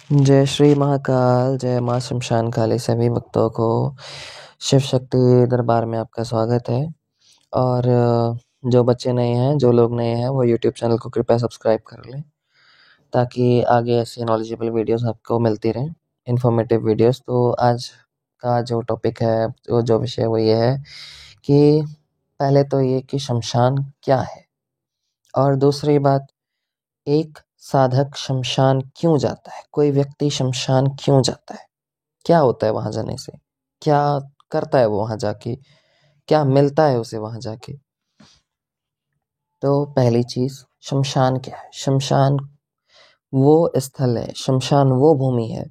जय श्री महाकाल, जय माँ शमशान काली। सभी भक्तों को शिव शक्ति दरबार में आपका स्वागत है। और जो बच्चे नए हैं, जो लोग नए हैं, वो यूट्यूब चैनल को कृपया सब्सक्राइब कर लें ताकि आगे ऐसी नॉलेजेबल वीडियोस आपको मिलती रहें, इन्फॉर्मेटिव वीडियोस। तो आज का जो टॉपिक है, जो विषय वो ये है कि पहले तो ये कि शमशान क्या है, और दूसरी बात, एक साधक शमशान क्यों जाता है, कोई व्यक्ति शमशान क्यों जाता है, क्या होता है वहां जाने से, क्या करता है वो वहां जाके, क्या मिलता है उसे वहां जाके। तो पहली चीज, शमशान क्या है। शमशान वो स्थल है, शमशान वो भूमि है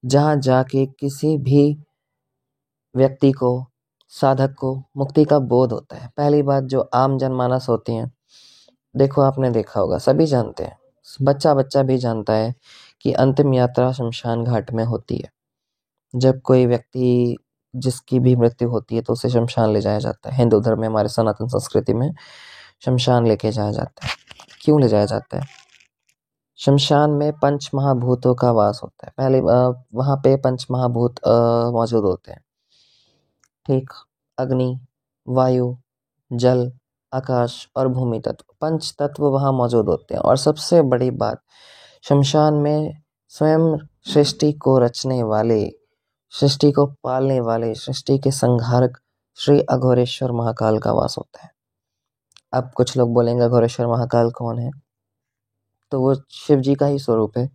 जहां जाके किसी भी व्यक्ति को, साधक को मुक्ति का बोध होता है। पहली बात, जो आम जनमानस होती हैं, देखो आपने देखा होगा, सभी जानते हैं, बच्चा बच्चा भी जानता है कि अंतिम यात्रा शमशान घाट में होती है। जब कोई व्यक्ति, जिसकी भी मृत्यु होती है, तो उसे शमशान ले जाया जाता है। हिंदू धर्म में, हमारे सनातन संस्कृति में शमशान लेके जाया जाता है। क्यों ले जाया जाता है? शमशान में पंच महाभूतों का वास होता है। पहले वहां पे पंच महाभूत मौजूद होते हैं, ठीक। अग्नि, वायु, जल, आकाश और भूमि तत्व, पंच तत्व वहां मौजूद होते हैं। और सबसे बड़ी बात, शमशान में स्वयं सृष्टि को रचने वाले, सृष्टि को पालने वाले, सृष्टि के संहारक श्री अघोरेश्वर महाकाल का वास होता है। अब कुछ लोग बोलेंगे अघोरेश्वर महाकाल कौन है? तो वो शिव जी का ही स्वरूप है,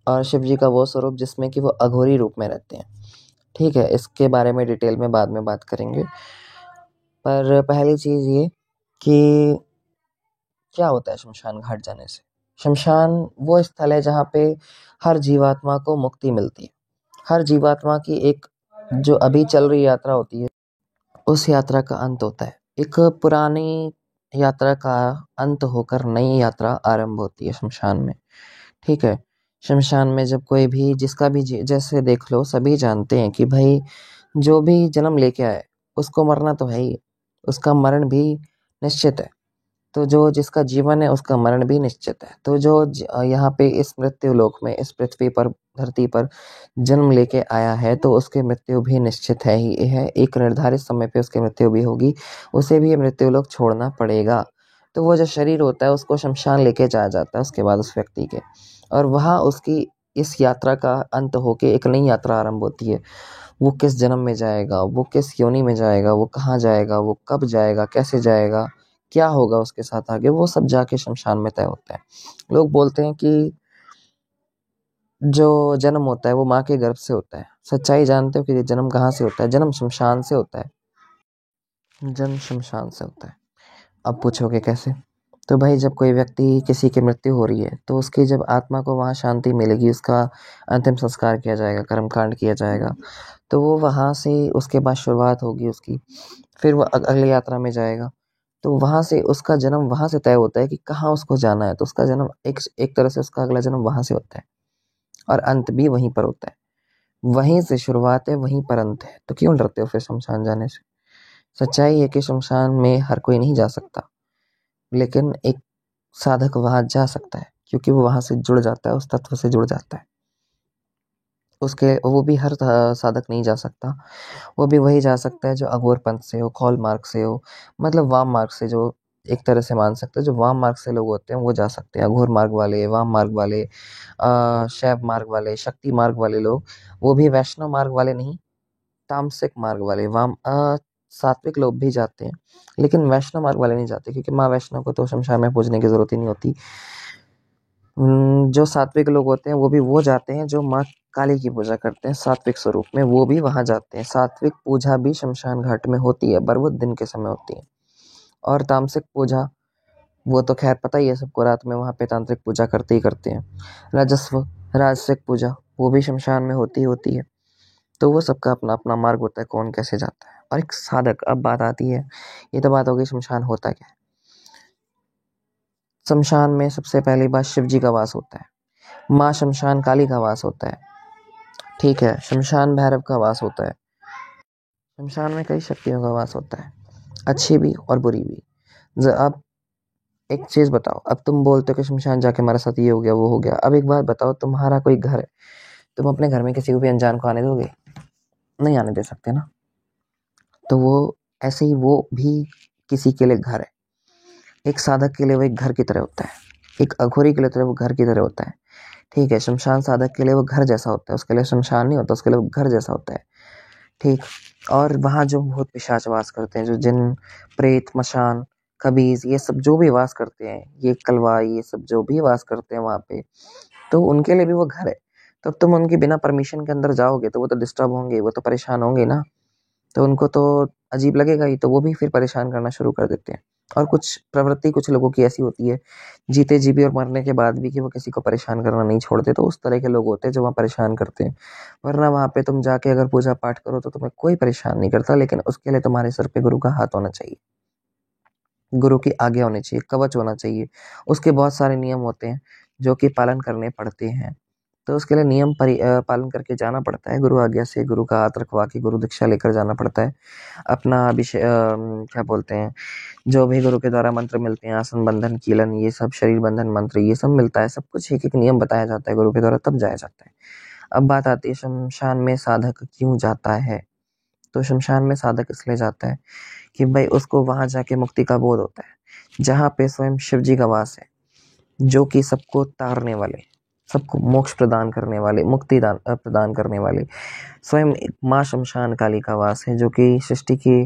और शिव जी का वो स्वरूप जिसमें कि वो अघोरी रूप में रहते हैं। ठीक है, इसके बारे में डिटेल में बाद में बात करेंगे। पर पहली चीज ये कि क्या होता है शमशान घाट जाने से। शमशान वो स्थल है जहाँ पे हर जीवात्मा को मुक्ति मिलती है। हर जीवात्मा की एक, जो अभी चल रही यात्रा होती है, उस यात्रा का अंत होता है। एक पुरानी यात्रा का अंत होकर नई यात्रा आरंभ होती है शमशान में। ठीक है, शमशान में जब कोई भी, जिसका भी जैसे देख लो, सभी जानते हैं कि भाई जो भी जन्म लेके आए उसको मरना तो है ही, उसका मरण भी निश्चित है। तो जो जिसका जीवन है उसका मरण भी निश्चित है। तो जो यहाँ पे इस मृत्यु लोक में, इस पृथ्वी पर, धरती पर जन्म लेके आया है, तो उसकी मृत्यु भी निश्चित है ही है। एक निर्धारित समय पे उसकी मृत्यु भी होगी, उसे भी ये मृत्यु लोक छोड़ना पड़ेगा। तो वो जो शरीर होता है उसको शमशान लेके जाया जाता है उसके बाद उस व्यक्ति के, और वहाँ उसकी इस यात्रा का अंत होके एक नई यात्रा आरंभ होती है। वो किस जन्म में जाएगा, वो किस योनि में जाएगा, वो कहाँ जाएगा, वो कब जाएगा, कैसे जाएगा, क्या होगा उसके साथ आगे, वो सब जाके शमशान में तय होता है। लोग बोलते हैं कि जो जन्म होता है वो माँ के गर्भ से होता है। सच्चाई जानते हो कि जन्म कहाँ से होता है? जन्म शमशान से होता है। जन्म शमशान से होता है। अब पूछोगे कैसे? तो भाई, जब कोई व्यक्ति, किसी की मृत्यु हो रही है, तो उसकी जब आत्मा को वहाँ शांति मिलेगी, उसका अंतिम संस्कार किया जाएगा, कर्मकांड किया जाएगा, तो वो वहाँ से, उसके बाद शुरुआत होगी उसकी, फिर वो अगली यात्रा में जाएगा। तो वहां से उसका जन्म वहां से तय होता है कि कहाँ उसको जाना है। तो उसका जन्म एक तरह से उसका अगला जन्म वहां से होता है, और अंत भी वहीं पर होता है। वहीं से शुरुआत है, वहीं पर अंत है। तो क्यों डरते हो फिर शमशान जाने से? सच्चाई है कि शमशान में हर कोई नहीं जा सकता, लेकिन एक साधक वहां जा सकता है, क्योंकि वो वहां से जुड़ जाता है, उस तत्व से जुड़ जाता है। उसके, वो भी हर साधक नहीं जा सकता। वो भी वही जा सकता है जो अघोर पंथ से हो, खौल मार्ग से हो, मतलब वाम मार्ग से, जो एक तरह से मान सकते हैं जो वाम मार्ग से लोग होते हैं वो जा सकते हैं। अघोर मार्ग वाले, वाम मार्ग वाले, शैव मार्ग वाले, शक्ति मार्ग वाले लोग, वो भी वैष्णव मार्ग वाले नहीं, तामसिक मार्ग वाले, वाम सात्विक लोग भी जाते हैं, लेकिन वैष्णव मार्ग वाले नहीं जाते, क्योंकि माँ वैष्णव को तो शमशान में पूजने की जरूरत ही नहीं होती। जो सात्विक लोग होते हैं वो भी वो जाते हैं जो माँ काली की पूजा करते हैं सात्विक स्वरूप में, वो भी वहां जाते हैं। सात्विक पूजा भी शमशान घाट में होती है, पर वो दिन के समय होती है। और तामसिक पूजा, वो तो खैर पता ही है सबको, रात में वहां पे तांत्रिक पूजा करते ही करते हैं। राजस्व, राजसिक पूजा, वो भी शमशान में होती ही होती है। तो वो सबका अपना अपना मार्ग होता है, कौन कैसे जाता है। और एक साधक, अब बात आती है, ये तो बात होगी शमशान होता क्या है। शमशान में सबसे पहली बात, शिव जी का वास होता है, माँ शमशान काली का वास होता है, ठीक है, शमशान भैरव का वास होता है। शमशान में कई शक्तियों का वास होता है, अच्छी भी और बुरी भी। अब एक चीज़ बताओ, अब तुम बोलते हो कि शमशान जाके हमारे साथ ये हो गया, वो हो गया। अब एक बात बताओ, तुम्हारा कोई घर है, तुम अपने घर में किसी को भी अनजान को आने दोगे? नहीं आने दे सकते ना। तो वो ऐसे ही वो भी किसी के लिए घर है। एक साधक के लिए वो एक घर की तरह होता है, एक अघोरी के लिए तो वो घर की तरह होता है। ठीक है, शमशान साधक के लिए वो घर जैसा होता है, उसके लिए शमशान नहीं होता, उसके लिए वो घर जैसा होता है। ठीक। और वहाँ जो भूत पिशाच वास करते हैं, जो जिन, प्रेत, मशान, खबीज, ये सब जो भी वास करते हैं, ये कलवा, ये सब जो भी वास करते हैं वहाँ पे, तो उनके लिए भी वो घर है। तब तुम उनके बिना परमिशन के अंदर जाओगे तो वो तो डिस्टर्ब होंगे, वो तो परेशान होंगे ना। तो उनको तो अजीब लगेगा ही, तो वो भी फिर परेशान करना शुरू कर देते हैं। और कुछ प्रवृत्ति कुछ लोगों की ऐसी होती है, जीते जी भी और मरने के बाद भी, कि वो किसी को परेशान करना नहीं छोड़ते। तो उस तरह के लोग होते हैं जो वहाँ परेशान करते हैं। वरना वहाँ पे तुम जाके अगर पूजा पाठ करो तो तुम्हें कोई परेशान नहीं करता, लेकिन उसके लिए तुम्हारे सर पे गुरु का हाथ होना चाहिए, गुरु की आज्ञा होनी चाहिए, कवच होना चाहिए। उसके बहुत सारे नियम होते हैं जो कि पालन करने पड़ते हैं। तो उसके लिए नियम पालन करके जाना पड़ता है, गुरु आज्ञा से, गुरु का हाथ रखवा के गुरु दीक्षा लेकर जाना पड़ता है। अपना अभिषेक, क्या बोलते हैं, जो भी गुरु के द्वारा मंत्र मिलते हैं, आसन बंधन, कीलन, ये सब, शरीर बंधन मंत्र, ये सब मिलता है। सब कुछ एक एक नियम बताया जाता है गुरु के द्वारा, तब जाया जाता है। अब बात आती है शमशान में साधक क्यों जाता है। तो शमशान में साधक इसलिए जाता है कि भाई उसको वहां जाके मुक्ति का बोध होता है, जहाँ पे स्वयं शिव जी का वास है, जो कि सबको तारने वाले, सबको मोक्ष प्रदान करने वाले, मुक्ति प्रदान करने वाले स्वयं माँ शमशान काली का वास है, जो कि सृष्टि के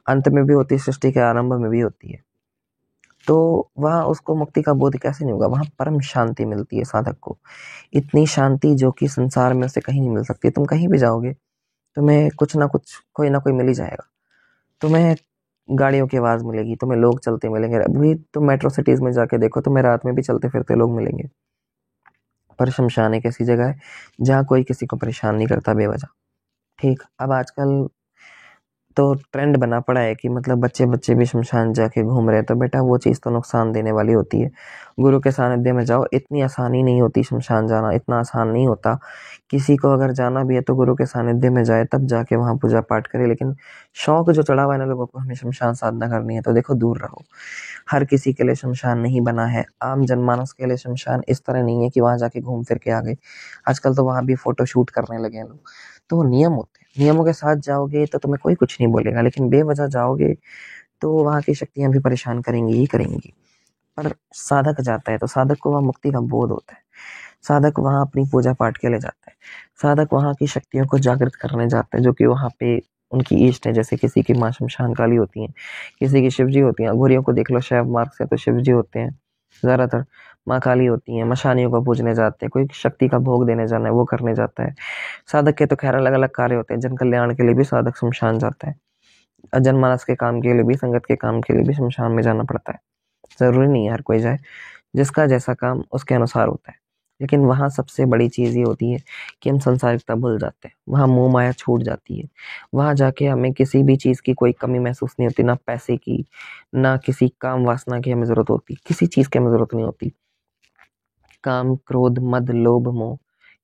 अंत में भी होती है, सृष्टि के आरंभ में भी होती है। तो वहाँ उसको मुक्ति का बोध कैसे नहीं होगा? वहाँ परम शांति मिलती है साधक को, इतनी शांति जो कि संसार में उसे कहीं नहीं मिल सकती। तुम कहीं भी जाओगे, तुम्हें कुछ ना कुछ, कोई ना कोई मिल ही जाएगा। तुम्हें गाड़ियों की आवाज़ मिलेगी, तुम्हें लोग चलते मिलेंगे। अभी तुम मेट्रो सिटीज़ में जाके देखो, तुम्हें रात में भी चलते फिरते लोग मिलेंगे। पर शमशान एक ऐसी जगह है जहाँ कोई किसी को परेशान नहीं करता बेवजह। ठीक। अब आजकल तो ट्रेंड बना पड़ा है कि मतलब बच्चे बच्चे भी शमशान जाके घूम रहे हैं, तो बेटा वो चीज़ तो नुकसान देने वाली होती है। गुरु के सानिध्य में जाओ, इतनी आसानी नहीं होती शमशान जाना, इतना आसान नहीं होता। किसी को अगर जाना भी है तो गुरु के सानिध्य में जाए, तब जाके वहाँ पूजा पाठ करे। लेकिन शौक जो चढ़ा हुआ है ना लोगों को, हमें शमशान साधना करनी है, तो देखो दूर रहो। हर किसी के लिए शमशान नहीं बना है, आम जनमानस के लिए शमशान इस तरह नहीं है कि वहाँ जाके घूम फिर के आ गए। आजकल तो वहाँ भी फोटो शूट करने लगे हैं लोग। तो वो नियम होते हैं, नियमों के साथ जाओगे तो तुम्हें कोई कुछ नहीं बोलेगा, लेकिन बेवजह जाओगे तो वहाँ की शक्तियाँ भी परेशान करेंगी ही करेंगी। पर साधक जाता है तो साधक को वहाँ मुक्ति का बोध होता है, साधक वहाँ अपनी पूजा पाठ के लिए जाता है, साधक वहाँ की शक्तियों को जागृत करने जाता है, जो कि वहाँ पे उनकी इष्ट है। जैसे किसी की माँ शमशान काली होती हैं, किसी की शिव जी होती हैं। अघोरियों को देख लो शैव मार्ग से, तो शिव जी होते हैं ज़्यादातर। माँ काली होती हैं, मशानियों को पूजने जाते हैं, कोई शक्ति का भोग देने जाना है वो करने जाता है। साधक के तो खैर अलग अलग कार्य होते हैं, जन कल्याण के लिए भी साधक शमशान जाता है, जनमानस के काम के लिए भी, संगत के काम के लिए भी शमशान में जाना पड़ता है। जरूरी नहीं है हर कोई जाए, जिसका जैसा काम उसके अनुसार होता है। लेकिन वहाँ सबसे बड़ी चीज़ ये होती है कि हम संसारिकता भूल जाते हैं, वहाँ मोह माया छूट जाती है। वहाँ जाके हमें किसी भी चीज़ की कोई कमी महसूस नहीं होती, ना पैसे की, ना किसी काम वासना की हमें ज़रूरत होती, किसी चीज़ की हमें ज़रूरत नहीं होती। काम, क्रोध, मद, लोभ, मोह,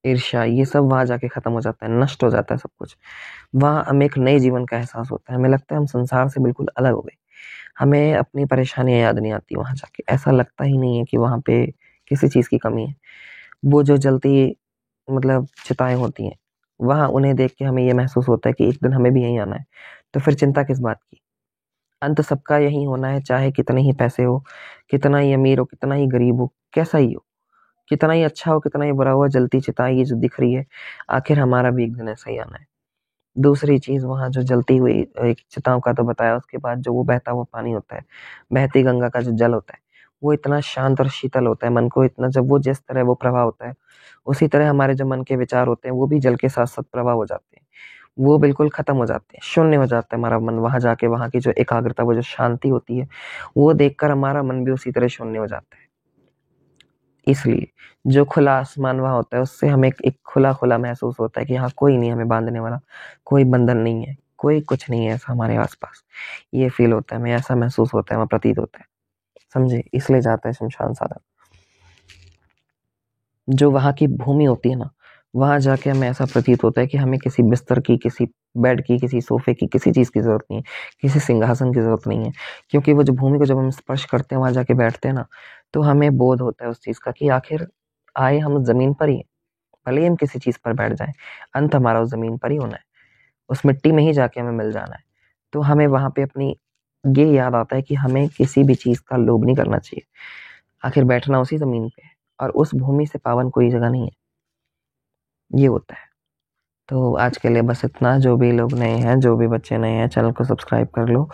ईर्ष्या, ये सब वहाँ जाके खत्म हो जाता है, नष्ट हो जाता है सब कुछ। वहाँ हमें एक नए जीवन का एहसास होता है, हमें लगता है हम संसार से बिल्कुल अलग हो गए। हमें अपनी परेशानियाँ याद नहीं आती वहाँ जाके, ऐसा लगता ही नहीं है कि वहाँ पे किसी चीज़ की कमी है। वो जो जलती मतलब चिताएँ होती हैं, वहाँ उन्हें देख के हमें ये महसूस होता है कि एक दिन हमें भी यहीं आना है। तो फिर चिंता किस बात की? अंत सबका यहीं होना है, चाहे कितने ही पैसे हो, कितना ही अमीर हो, कितना ही गरीब हो, कैसा ही हो, कितना ही अच्छा हो, कितना ही बुरा हो, जलती चिताएँ ये जो दिख रही है, आखिर हमारा भी एक दिन ऐसा ही आना है। दूसरी चीज़, वहाँ जो जलती हुई एक चिताओं का तो बताया, उसके बाद जो वो बहता हुआ पानी होता है, बहती गंगा का जो जल होता है, वो इतना शांत और शीतल होता है, मन को इतना, जब वो जिस तरह वो प्रवाह होता है, उसी तरह हमारे जो मन के विचार होते हैं वो भी जल के साथ साथ प्रवाह हो जाते हैं। वो बिल्कुल खत्म हो जाते हैं, शून्य हो जाता है हमारा मन वहाँ जाके। वहाँ की जो एकाग्रता, वो जो शांति होती है, वो देखकर हमारा मन भी उसी तरह शून्य हो जाता है। इसलिए जो खुला आसमान वहाँ होता है, उससे हमें एक खुला खुला महसूस होता है कि हाँ, कोई नहीं हमें बांधने वाला, कोई बंधन नहीं है, कोई कुछ नहीं है ऐसा हमारे आसपास। ये फील होता है, हमें ऐसा महसूस होता है, हमें प्रतीत होता है। समझे? इसलिए जाता है शमशान साधक। जो वहाँ की भूमि होती है ना, वहाँ जाके हमें ऐसा प्रतीत होता है कि हमें किसी बिस्तर की, किसी बेड की, किसी सोफे की, किसी चीज़ की ज़रूरत नहीं है, किसी सिंहासन की ज़रूरत नहीं है। क्योंकि वो जो भूमि को जब हम स्पर्श करते हैं, वहाँ जाके बैठते हैं ना, तो हमें बोध होता है उस चीज़ का कि आखिर आए हम ज़मीन पर ही हैं। भले ही हम किसी चीज़ पर बैठ जाएँ, अंत हमारा उस ज़मीन पर ही होना है। उस मिट्टी में ही जाके हमें मिल जाना है। तो हमें वहाँ पे अपनी ये याद आता है कि हमें किसी भी चीज़ का लोभ नहीं करना चाहिए। आखिर बैठना उसी ज़मीन पे है और उस भूमि से पावन कोई जगह नहीं है। ये होता है। तो आज के लिए बस इतना। जो भी लोग नए हैं, जो भी बच्चे नए हैं, चैनल को सब्सक्राइब कर लो,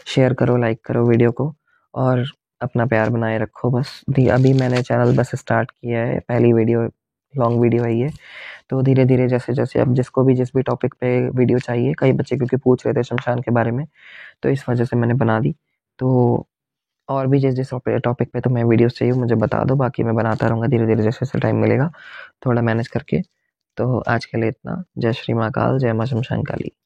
शेयर करो, लाइक करो वीडियो को और अपना प्यार बनाए रखो बस। अभी मैंने चैनल बस स्टार्ट किया है, पहली वीडियो लॉन्ग वीडियो है ये। तो धीरे-धीरे जैसे-जैसे अब जिसको भी जिस भी टॉपिक पे वीडियो चाहिए, कई बच्चे क्योंकि पूछ रहे थे शमशान के बारे में, तो इस वजह से मैंने बना दी। तो और भी जिस-जिस टॉपिक पे तुम्हें वीडियोज़ चाहिए मुझे बता दो, बाकी मैं बनाता रहूँगा धीरे-धीरे जैसे-जैसे टाइम मिलेगा, थोड़ा मैनेज करके। तो आज के लिए इतना। जय श्री महाकाल, जय माँ शमशान काली।